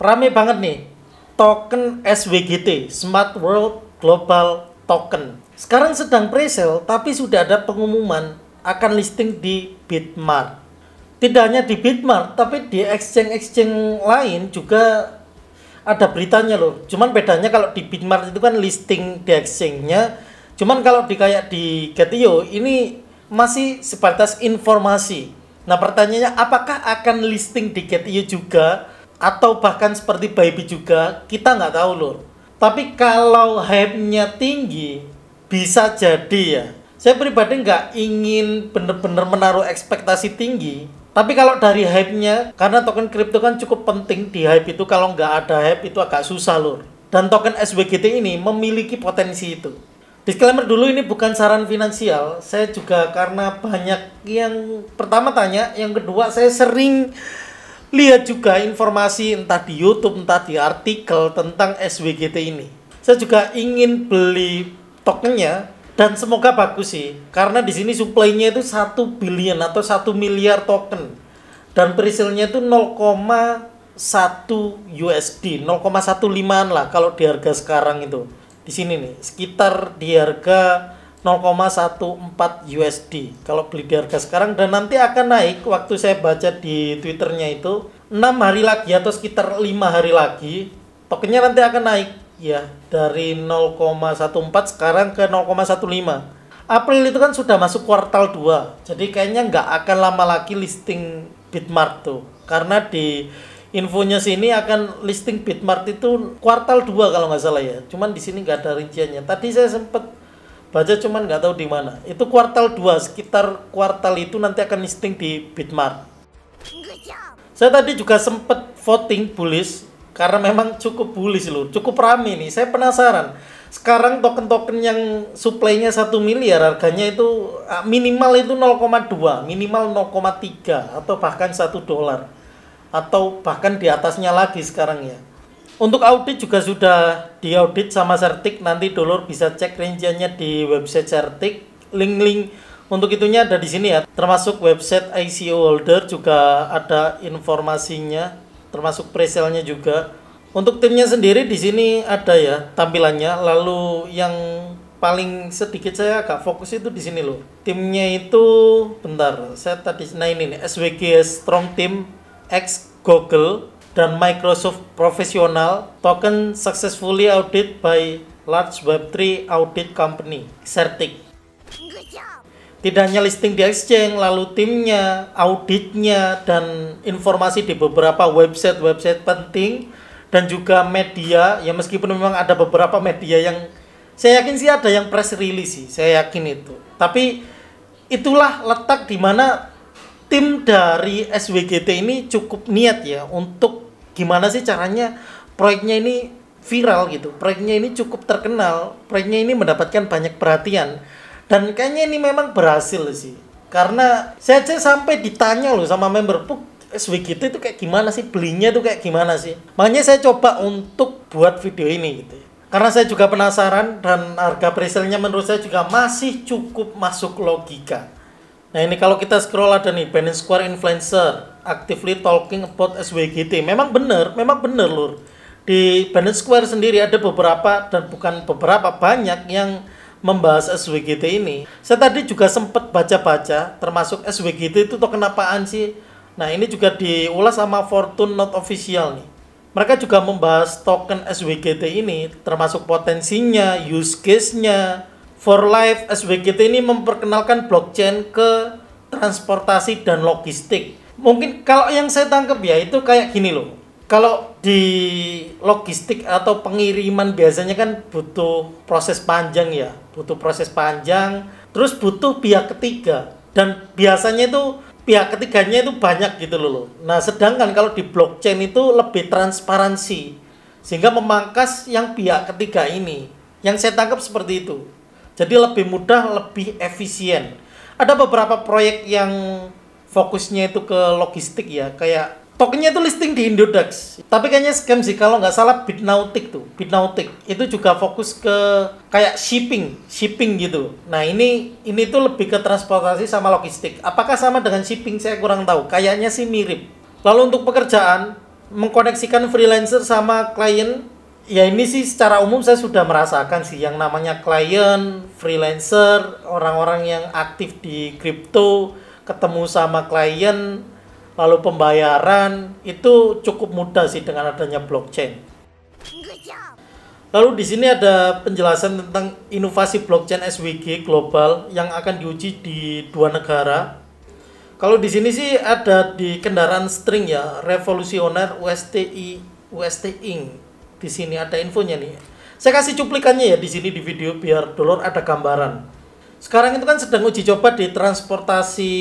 Rame banget nih token SWGT, Smart World Global Token. Sekarang sedang pre-sale, tapi sudah ada pengumuman akan listing di Bitmart. Tidak hanya di Bitmart, tapi di exchange-exchange lain juga ada beritanya loh. Cuman bedanya kalau di Bitmart itu kan listing di exchange-nya. Cuman kalau kayak di Get.io ini masih sebatas informasi. Nah pertanyaannya, apakah akan listing di Get.io juga? Atau bahkan seperti Bybit juga, kita nggak tahu loh. Tapi kalau hype-nya tinggi, bisa jadi ya. Saya pribadi nggak ingin bener-bener menaruh ekspektasi tinggi. Tapi kalau dari hype-nya, karena token kripto kan cukup penting di hype itu, kalau nggak ada hype itu agak susah loh. Dan token SWGT ini memiliki potensi itu. Disclaimer dulu, ini bukan saran finansial. Saya juga karena banyak yang pertama tanya, yang kedua saya sering lihat juga informasi entah di YouTube, entah di artikel tentang SWGT ini. Saya juga ingin beli tokennya dan semoga bagus sih. Karena di sini supply-nya itu 1 billion atau 1 miliar token. Dan pre-sale-nya itu 0,1 USD, 0,15an lah kalau di harga sekarang itu. Di sini nih, sekitar di harga 0,14 USD kalau beli di harga sekarang, dan nanti akan naik. Waktu saya baca di Twitternya itu 6 hari lagi atau sekitar 5 hari lagi tokennya nanti akan naik ya, dari 0,14 sekarang ke 0,15. April itu kan sudah masuk kuartal 2, jadi kayaknya nggak akan lama lagi listing Bitmart tuh, karena di infonya sini akan listing Bitmart itu kuartal 2 kalau nggak salah ya. Cuman di sini nggak ada rinciannya. Tadi saya sempat baca cuman nggak tahu di mana. Itu kuartal 2, sekitar kuartal itu nanti akan listing di Bitmart. Saya tadi juga sempat voting bullish karena memang cukup bullish loh, cukup rame nih. Saya penasaran. Sekarang token-token yang supply-nya 1 miliar harganya itu minimal itu 0,2, minimal 0,3 atau bahkan $1 atau bahkan di atasnya lagi sekarang ya. Untuk audit juga sudah diaudit sama Certik, nanti dulur bisa cek rinciannya di website Certik. Link-link untuk itunya ada di sini ya, termasuk website ICO holder juga ada informasinya, termasuk presale-nya juga. Untuk timnya sendiri di sini ada ya tampilannya. Lalu yang paling sedikit saya agak fokus itu di sini loh. Timnya itu bentar, saya tadi ini nih, SWGS Strong Team X Google dan Microsoft Professional, token successfully audited by large Web3 audit company, Certik. Tidak hanya listing di exchange, lalu timnya, auditnya, dan informasi di beberapa website penting, dan juga media, ya meskipun memang ada beberapa media yang, saya yakin sih ada yang press release sih, saya yakin itu. Tapi itulah letak di mana tim dari SWGT ini cukup niat ya untuk gimana sih caranya proyeknya ini viral gitu. Proyeknya ini cukup terkenal, proyeknya ini mendapatkan banyak perhatian. Dan kayaknya ini memang berhasil sih. Karena saya aja sampai ditanya loh sama member, SWGT itu kayak gimana sih, belinya tuh kayak gimana sih. Makanya saya coba untuk buat video ini gitu. Karena saya juga penasaran dan harga presale-nya menurut saya juga masih cukup masuk logika. Nah ini kalau kita scroll ada nih, Binance Square Influencer actively talking about SWGT. Memang bener lur. Di Binance Square sendiri ada beberapa, dan bukan beberapa, banyak yang membahas SWGT ini. Saya tadi juga sempat baca-baca, termasuk SWGT itu token apaan sih. Nah ini juga diulas sama Fortune Not Official nih. Mereka juga membahas token SWGT ini, termasuk potensinya, use case-nya. For Life SWGT ini memperkenalkan blockchain ke transportasi dan logistik. Mungkin kalau yang saya tangkap ya itu kayak gini loh. Kalau di logistik atau pengiriman biasanya kan butuh proses panjang ya. Butuh proses panjang, terus butuh pihak ketiga. Dan biasanya itu pihak ketiganya itu banyak gitu loh. Nah sedangkan kalau di blockchain itu lebih transparansi, sehingga memangkas yang pihak ketiga ini. Yang saya tangkap seperti itu. Jadi lebih mudah, lebih efisien. Ada beberapa proyek yang fokusnya itu ke logistik ya, kayak tokennya itu listing di Indodax. Tapi kayaknya scam sih kalau nggak salah Bitnautic tuh. Bitnautic itu juga fokus ke kayak shipping gitu. Nah ini tuh lebih ke transportasi sama logistik. Apakah sama dengan shipping saya kurang tahu. Kayaknya sih mirip. Lalu untuk pekerjaan, mengkoneksikan freelancer sama klien. Ya ini sih secara umum saya sudah merasakan sih yang namanya klien, freelancer, orang-orang yang aktif di kripto, ketemu sama klien, lalu pembayaran, itu cukup mudah sih dengan adanya blockchain. Lalu di sini ada penjelasan tentang inovasi blockchain SWG global yang akan diuji di 2 negara. Kalau di sini sih ada di kendaraan string ya, Revolusioner UST Inc. Di sini ada infonya nih. Saya kasih cuplikannya ya di sini di video biar dulur ada gambaran. Sekarang itu kan sedang uji coba di transportasi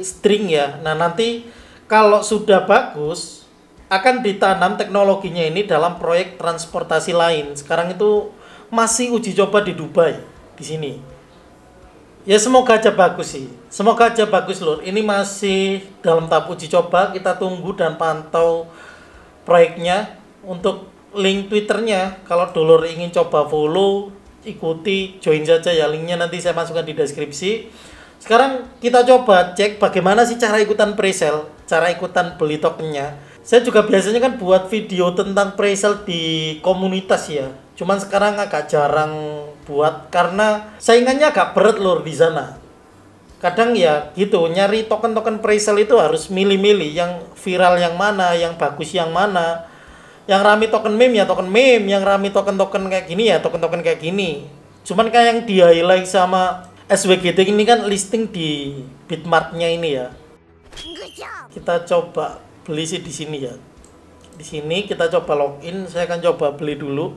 string ya. Nah, nanti kalau sudah bagus akan ditanam teknologinya ini dalam proyek transportasi lain. Sekarang itu masih uji coba di Dubai di sini. Ya semoga aja bagus sih. Semoga aja bagus lur. Ini masih dalam tahap uji coba. Kita tunggu dan pantau proyeknya. Untuk link Twitternya, kalau dulur ingin coba follow, ikuti, join saja ya, linknya nanti saya masukkan di deskripsi. Sekarang kita coba cek bagaimana sih cara ikutan presale, cara ikutan beli tokennya. Saya juga biasanya kan buat video tentang presale di komunitas ya, cuman sekarang agak jarang buat karena saingannya agak berat lur di sana. Kadang ya gitu, nyari token-token presale itu harus milih-milih yang viral yang mana, yang bagus yang mana. Yang rame token meme ya token meme, yang rame token-token kayak gini ya token-token kayak gini. Cuman kayak yang di highlight sama SWGT ini kan listing di Bitmart-nya ini ya. Kita coba beli sih di sini ya. Di sini kita coba login, saya akan coba beli dulu.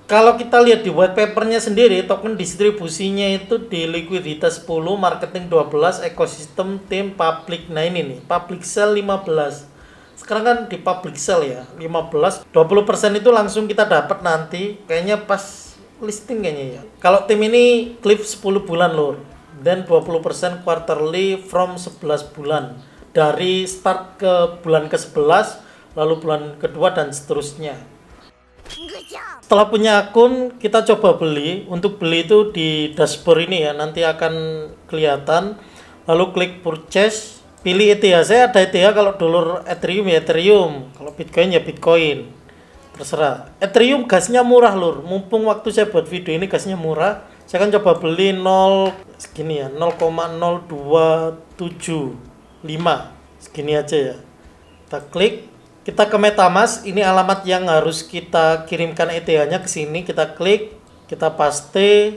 Kalau kita lihat di white paper-nya sendiri, token distribusinya itu di likuiditas 10, marketing 12, ekosistem, tim, public. Nah ini nih, public sale 15. Sekarang kan di public sale ya 15, 20% itu langsung kita dapat nanti kayaknya pas listing kayaknya ya. Kalau tim ini cliff 10 bulan lur, dan 20% quarterly from 11 bulan dari start ke bulan ke-11 lalu bulan kedua dan seterusnya. Setelah punya akun kita coba beli. Untuk beli itu di dashboard ini ya, nanti akan kelihatan. Lalu klik purchase, pilih ETH. Saya ada ETH, kalau dulur Ethereum ya Ethereum, kalau Bitcoin ya Bitcoin, terserah. Ethereum gasnya murah lur, mumpung waktu saya buat video ini gasnya murah. Saya akan coba beli 0 segini ya, 0,0275 segini aja ya. Kita klik, kita ke MetaMask. Ini alamat yang harus kita kirimkan ETH-nya ke sini. Kita klik, kita paste,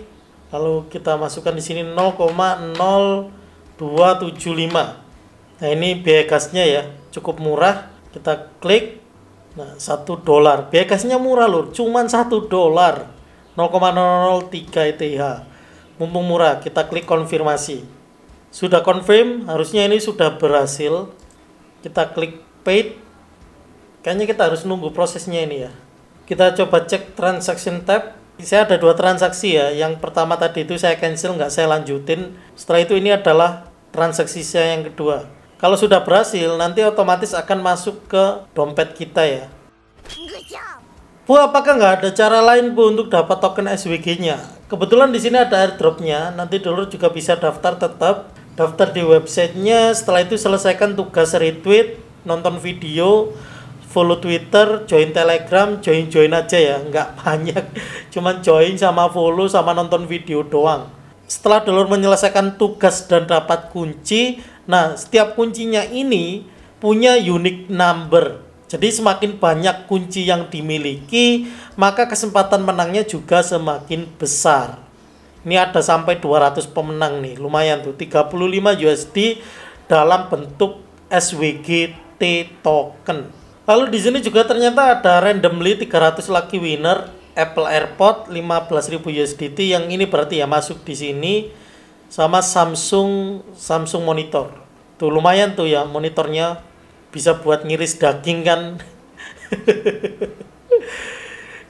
lalu kita masukkan di sini 0,0275. Nah ini biaya gasnya ya, cukup murah. Kita klik, nah $1. Biaya gasnya murah lur, cuman $1, 0,003 ETH. Mumpung murah, kita klik konfirmasi. Sudah confirm, harusnya ini sudah berhasil. Kita klik paid. Kayaknya kita harus nunggu prosesnya ini ya. Kita coba cek transaction tab. Saya ada 2 transaksi ya. Yang pertama tadi itu saya cancel, nggak saya lanjutin. Setelah itu ini adalah transaksi saya yang kedua. Kalau sudah berhasil, nanti otomatis akan masuk ke dompet kita ya. Bu, apakah nggak ada cara lain Bu untuk dapat token SWG-nya? Kebetulan di sini ada airdrop-nya. Nanti dulu juga bisa daftar, tetap daftar di websitenya. Setelah itu selesaikan tugas retweet, nonton video, follow Twitter, join Telegram, join aja ya, nggak banyak. Cuman join sama follow sama nonton video doang. Setelah dulur menyelesaikan tugas dan dapat kunci, nah setiap kuncinya ini punya unique number. Jadi semakin banyak kunci yang dimiliki, maka kesempatan menangnya juga semakin besar. Ini ada sampai 200 pemenang nih, lumayan tuh, 35 USD dalam bentuk SWGT token. Lalu di sini juga ternyata ada randomly 300 lucky winner Apple AirPod 15.000 USDT, yang ini berarti ya masuk di sini, sama Samsung monitor. Tuh lumayan tuh ya, monitornya bisa buat ngiris daging kan.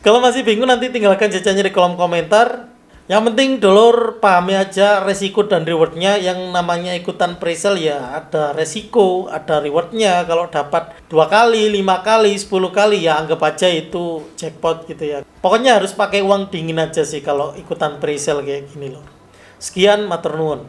Kalau masih bingung nanti tinggalkan jawabannya di kolom komentar. Yang penting dulur pahami aja resiko dan rewardnya. Yang namanya ikutan presale ya ada resiko, ada rewardnya. Kalau dapat 2 kali, 5 kali, 10 kali ya anggap aja itu jackpot gitu ya. Pokoknya harus pakai uang dingin aja sih kalau ikutan presale kayak gini loh. Sekian, matur nuwun.